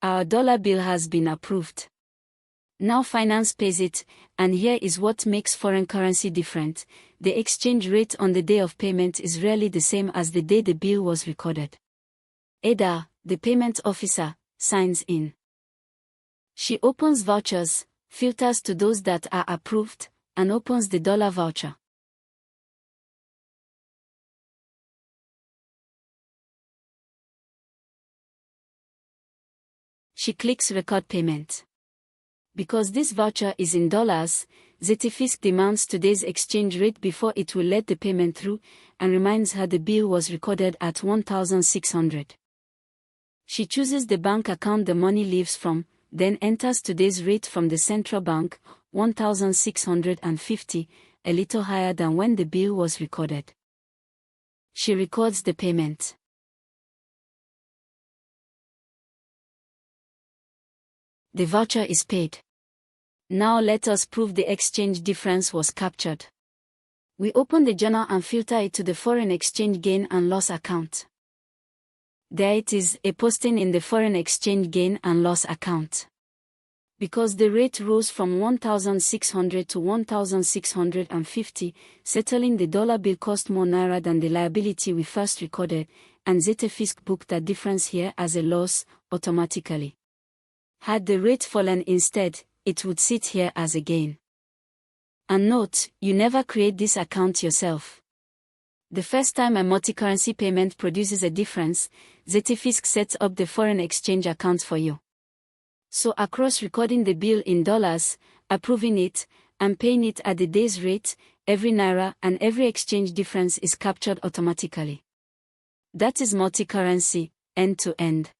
Our dollar bill has been approved. Now finance pays it, and here is what makes foreign currency different. The exchange rate on the day of payment is rarely the same as the day the bill was recorded. Ada, the payment officer, signs in. She opens vouchers, filters to those that are approved, and opens the dollar voucher. She clicks Record Payment. Because this voucher is in dollars, ZetaFisc demands today's exchange rate before it will let the payment through, and reminds her the bill was recorded at 1,600. She chooses the bank account the money leaves from, then enters today's rate from the central bank, 1,650, a little higher than when the bill was recorded. She records the payment. The voucher is paid. Now let us prove the exchange difference was captured. We open the journal and filter it to the foreign exchange gain and loss account. There it is, a posting in the foreign exchange gain and loss account. Because the rate rose from 1,600 to 1,650, settling the dollar bill cost more naira than the liability we first recorded, and ZetaFisc booked that difference here as a loss, automatically. Had the rate fallen instead, it would sit here as a gain. And note, you never create this account yourself. The first time a multi-currency payment produces a difference, ZetaFisc sets up the foreign exchange account for you. So across recording the bill in dollars, approving it, and paying it at the day's rate, every naira and every exchange difference is captured automatically. That is multi-currency, end-to-end.